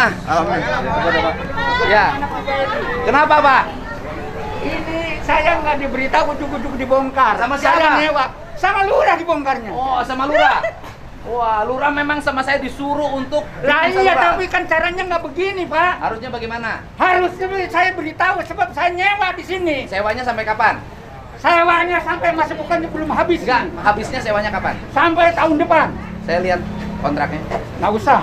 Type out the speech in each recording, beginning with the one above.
semua. Alhamdulillah. Ya. Kenapa, Pak? Ini saya nggak diberitahu ujuk-ujuk dibongkar. Sama siapa? Saya nyewa. Sama lurah dibongkarnya. Oh, sama lurah. Wah, lurah memang sama saya disuruh untuk Lah bikin iya, saluran. tapi kan caranya nggak begini, Pak. Harusnya bagaimana? Harusnya saya beritahu sebab saya nyewa di sini. Sewanya sampai kapan? Sewanya sampai masa bukannya belum habis. Enggak, habisnya sewanya kapan? Sampai tahun depan. Saya lihat kontraknya. Nggak usah.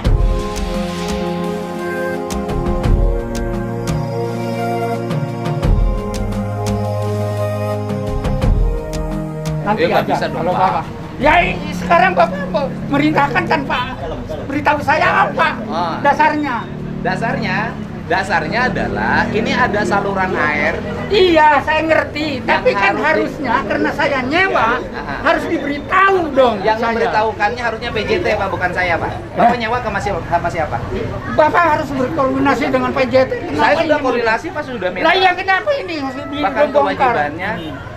Nanti Ya, nggak aja, bisa dong, kalau Pak. Bapak. Ya sekarang Bapak merintahkan tanpa beritahu saya apa Oh. Dasarnya adalah ini ada saluran air. Iya, saya ngerti. Tapi kan harus harusnya karena saya nyewa Aha. harus diberitahu dong. Yang saya. memberitahukannya harusnya PJT, Pak, bukan saya, Pak. Bapak nyewa sama siapa? Bapak harus berkoordinasi dengan PJT. Kenapa Saya sudah ini? koordinasi, Pak, sudah minta. Lah iya, kenapa ini harus Bahkan dibongkar? kewajibannya,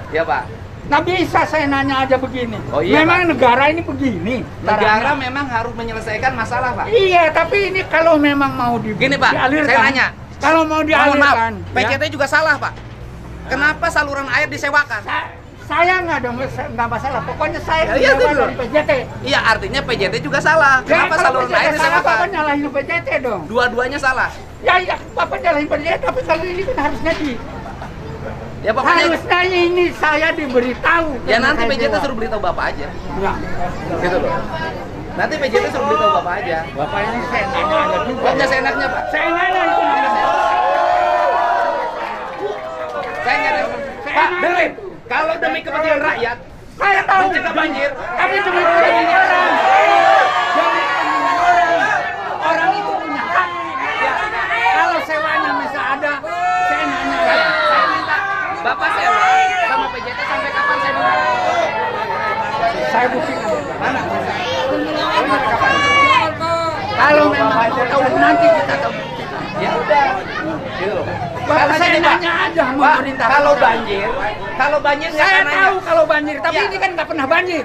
ya Pak. Nah bisa saya nanya aja begini. Oh, iya, Memang negara ini begini. Negara caranya. memang harus menyelesaikan masalah, Pak. Iya, tapi ini kalau memang mau Gini, Pak, dialirkan. saya nanya. Kalau mau Mohon maaf, dialirkan. PJT juga salah, Pak. Kenapa saluran air disewakan? Saya nggak masalah. Pokoknya saya Ya, iya, nyewa itu dari PJT. Iya, artinya PJT juga salah. Ya, Kenapa kalau saluran PJT air salah, Bapak disewakan? nyalahin PJT dong. Dua-duanya salah. Ya, iya, Bapak nyalahin PJT, tapi kalau ini kan harusnya Ya pokoknya harusnya ini saya diberitahu. ya nanti Saya PJT sewa. suruh beritahu Bapak aja. Ya. Gitu loh. Nanti PJT suruh beritahu Bapak aja. Bapak ini saya nanya aja juga. Kok nggak seenaknya, Pak? Saya nanya itu. Saya nyari. Pak, dengerin. Kalau demi kepentingan rakyat, Saya tahu. mencegah banjir, Tapi demi kepentingan orang. Demi kepentingan orang. Orang itu punya hak. Ya. Kalau sewanya bisa ada, saya nanya. saya minta Bapak sewa sama PJT sampai kapan saya minta? Saya buktikan. Mana? Sampai kapan? Kalau memang mau tahu nanti kita tahu. Ya udah. Gitu loh. Bapak saya gini, Pak. nanya aja mau Pak, perintah. kalau banjir nggak Saya akan nanya. tahu kalau banjir, tapi Ya. ini kan nggak pernah banjir.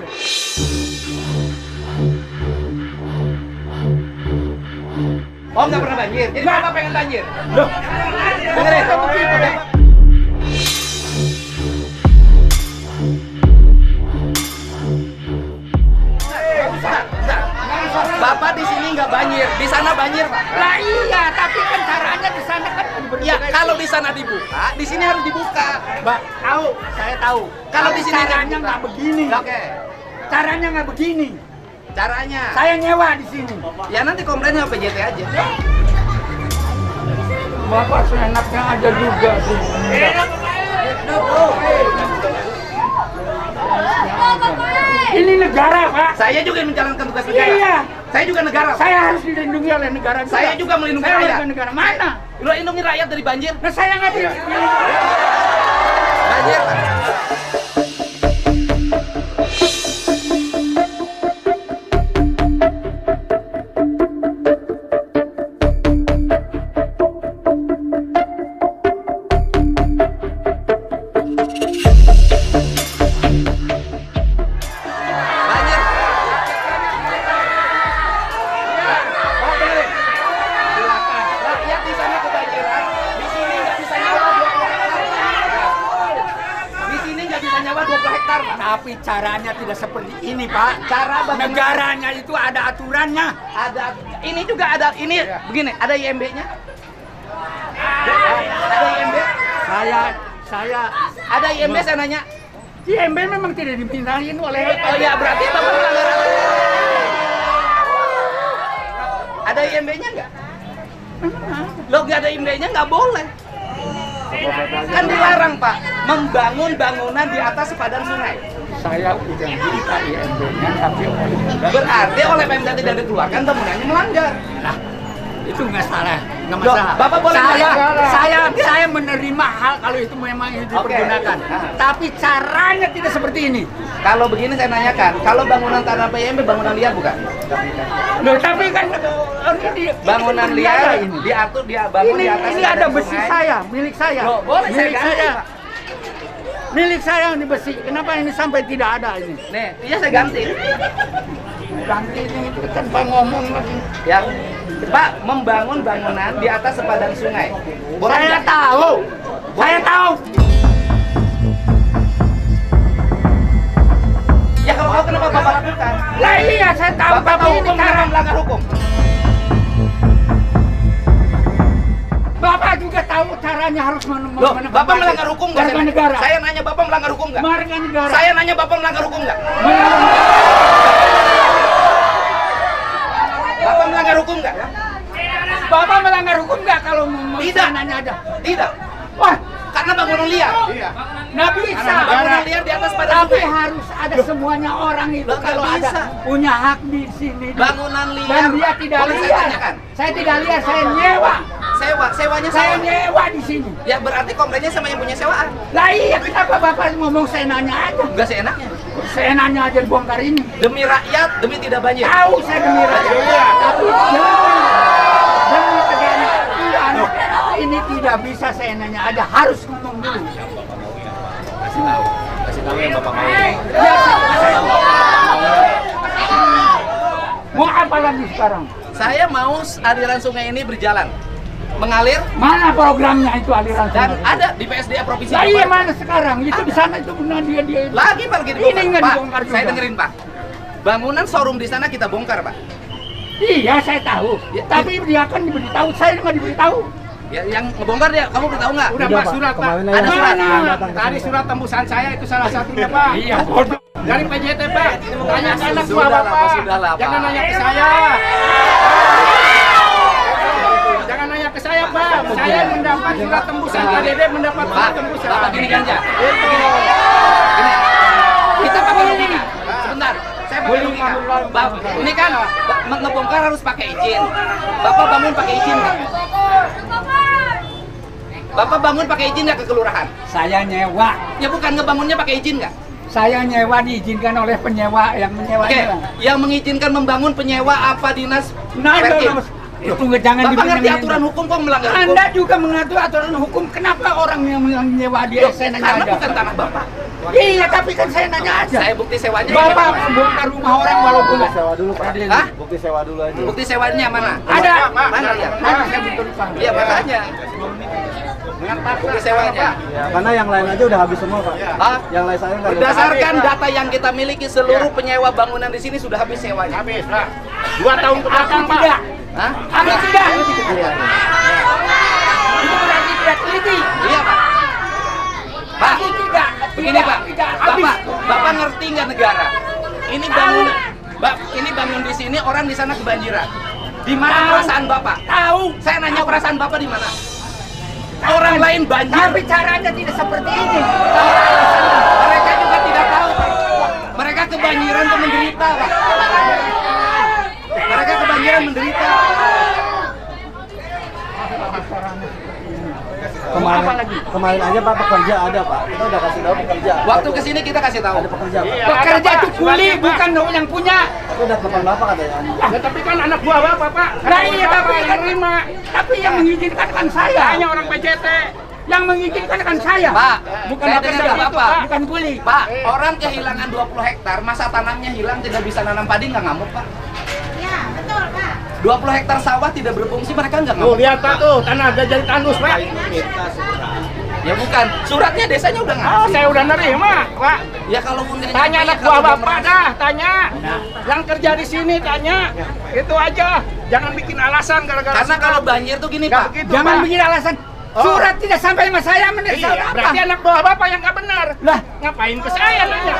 Oh, nggak pernah banjir. Jadi Nggak. Bapak pengen banjir. Loh, Dengerin. kok begitu deh? Bentar. Bapak di sini nggak banjir, di sana banjir, Pak. Lah iya, tapi kan caranya di sana kan Ya, kalau di sana dibuka, di sini harus dibuka. Mbak, tahu, saya tahu. Kalau di sini caranya nggak begini. Oke. Caranya nggak begini. Caranya. Saya nyewa di sini. Ya nanti komplain sama PJT aja. Bapak seenaknya aja juga sih. Ini negara, Pak. Saya juga yang menjalankan tugas negara. Iya. Saya juga negara. Pak. Saya harus dilindungi oleh negara juga. Saya juga melindungi Saya rakyat. warga negara. Mana? Lo lindungi rakyat dari banjir. Nah, saya nggak dilindungi. Banjir, Pak. Banjir. Pak, dengerin. Silakan. Rakyat di sana kebanjiran. Di sini nggak bisa nyawa 20 hektar. Di sini nggak bisa nyawa 20 hektar, Pak. Tapi caranya tidak seperti ini, Pak. Cara bagaimana? Negaranya itu ada aturannya. Ada, ini juga ada, ini begini, ada IMB-nya. Ada IMB? Saya Ada IMB saya nanya. IMB memang tidak dimintain oleh. Oh ya, berarti Bapak melanggar aturan. Ada IMB-nya nggak? Lo nggak ada IMB-nya nggak boleh. Kan dilarang, Pak, membangun bangunan di atas sepadan sungai. Saya udah minta IMB-nya, tapi Berarti oleh Pemda tidak dikeluarkan, bangunannya melanggar. nah, itu nggak salah, nggak Loh, masalah. Bapak boleh saya menerima hal kalau itu memang itu Oke. dipergunakan. Tapi caranya tidak seperti ini. Kalau begini saya nanyakan, kalau bangunan tanah PMB bangunan liar bukan? Loh, tapi kan ini Bangunan ini liar ini. diatur dia bangun Ini, di atas ini sepadan ada besi sungai. saya, milik saya. Loh, boleh saya milik ganti, saya. Pak. Milik saya ini besi. Kenapa ini sampai tidak ada ini? Nih, iya saya ganti. ganti ini itu tanpa ngomong lagi. Ya, Pak, membangun bangunan di atas sepadan sungai. Boleh Saya nggak? tahu. Saya tahu. Ya kalau tahu kenapa Bapak lakukan? Lah iya saya tahu, Bapak tapi tahu ini hukum cara kenapa melanggar hukum? Bapak juga tahu caranya harus Loh, Bapak melanggar hukum nggak? warga negara. Saya nanya Bapak melanggar hukum nggak? Warga negara. Saya nanya Bapak melanggar hukum nggak? Bapak melanggar hukum nggak? Bapak melanggar hukum nggak kalau mau Tidak. nanya ada? Tidak, Wah, karena bangunan liar. nggak bisa. Bangunan liar di atas padan Tapi sungai. harus ada semuanya orang itu Loh, nggak kalau ada bisa. punya hak di sini. Bangunan liar. Dan dia tidak Boleh saya liar. tanyakan? Saya tidak liar, saya nyewa. Sewanya Saya saya. nyewa di sini. Ya berarti komplainnya sama yang punya sewaan. Lah iya, kenapa Bapak ngomong saya nanya aja? Enggak seenaknya. Saya nanya aja bongkar ini. Demi rakyat, demi tidak banjir. Tahu saya demi rakyat. Tapi demi negara ini tidak bisa saya nanya aja, harus ngomong dulu. Kasih tahu yang Bapak mau. Ya, mau apa lagi sekarang? Saya mau aliran sungai ini berjalan, mengalir Mana programnya itu aliran dan sungai? ada di PSDA Provinsi Lah iya Jawa Barat. mana sekarang? Itu di sana itu benar dia Lagi Pak, lagi Ini dibongkar. nggak Pak, dibongkar juga. saya dengerin Pak. Bangunan showroom di sana kita bongkar Pak. Iya saya tahu. Ya, Tapi dia kan diberitahu, saya nggak diberitahu. Ya, yang ngebongkar dia, kamu beritahu nggak? Udah Pak, surat Pak. Ada surat. Mana? Tadi surat tembusan saya itu salah satunya Pak. Iya bodoh. Dari PJT Pak. Tanya ke anak buah Sudahlah, Bapak. Pak, sudahlah, Pak. Jangan nanya ke saya. Jangan nanya ke saya Pak. Saya mendapat surat tembusan. Pak Dede mendapat Pak, surat tembusan. Bapak gini ganja. Itu. Gini. Kita pakai logika. Sebentar, saya pakai logika. Bapak, ini kan ngebongkar harus pakai izin. Bapak bangun pakai izin nggak? Bapak bangun pakai izin nggak ke kelurahan? Saya nyewa. Ya bukan, ngebangunnya pakai izin nggak? Saya nyewa diizinkan oleh penyewa yang menyewa. Oke, yang mengizinkan membangun penyewa apa dinas Nah, Perkim? itu jangan Bapak ngerti dibilang- aturan hukum kok melanggar hukum? Anda juga mengatur aturan hukum. Kenapa orang yang menyewa dia? Loh, Saya nanya karena aja. bukan tanah Bapak. Iya, tapi kan saya nanya aja. Saya bukti sewanya. Bapak bongkar rumah orang walaupun Sewa dulu Pak. Hah? Bukti sewa dulu aja. Bukti sewanya mana? ada. Mana lihat? Mana saya betul Pak. Iya makanya. Bukti sewanya. Ya, karena yang lain aja udah habis semua Pak. Hah? Yang lain saya nggak ada. Berdasarkan data yang kita miliki, seluruh penyewa bangunan di sini sudah habis sewanya. Habis Pak. 2 tahun ke belakang Aku Pak. tidak. Hah? Aku tidak. Iya. Itu berarti tidak teliti. Iya Pak. Pak, Aku tidak. begini Pak. Tidak. Habis. Bapak ngerti nggak negara? Ini bangun, ini bangun di sini, orang di sana kebanjiran. Di mana Tahu. perasaan Bapak? Tahu. Saya nanya perasaan Bapak di mana? Orang lain banjir. Tapi caranya tidak seperti ini. Mereka juga tidak tahu, Pak. Mereka kebanjiran tuh menderita, Pak. Mereka kebanjiran menderita. Kemarin aja Pak pekerja ada Pak. Kita udah kasih tahu pekerja. Waktu kesini kita kasih tahu. Ada pekerja Pak. Pekerja itu kuli, bukan yang punya. Tapi udah telepon Bapak katanya. Ya, tapi kan anak buah Bapak Pak. Nah iya, tapi yang kan terima. Tapi yang mengizinkan kan saya. Hanya orang PJT. Yang mengizinkan kan saya. Pak, bukan saya pekerja dengar itu, Bapak. bukan kuli. Pak, orang kehilangan 20 hektar, masa tanamnya hilang tidak bisa nanam padi nggak ngamuk, Pak? Ya, betul, Pak. 20 hektar sawah tidak berfungsi, mereka nggak Tuh ngamuk. lihat Pak tuh, tanah udah jadi tandus Pak. Ya bukan, suratnya desanya udah Oh, ngasih. saya udah nerima Pak. Ya kalau pun Tanya anak buah Bapak dah, tanya. Yang kerja di sini tanya. Itu aja. Jangan bikin alasan gara-gara Karena surat. kalau banjir tuh gini, Nggak Pak. begitu, Jangan Pak. bikin alasan. Oh. Surat tidak sampai sama saya Iya, berarti apa? anak buah Bapak yang nggak benar. Lah, Ngapain ke saya nanya?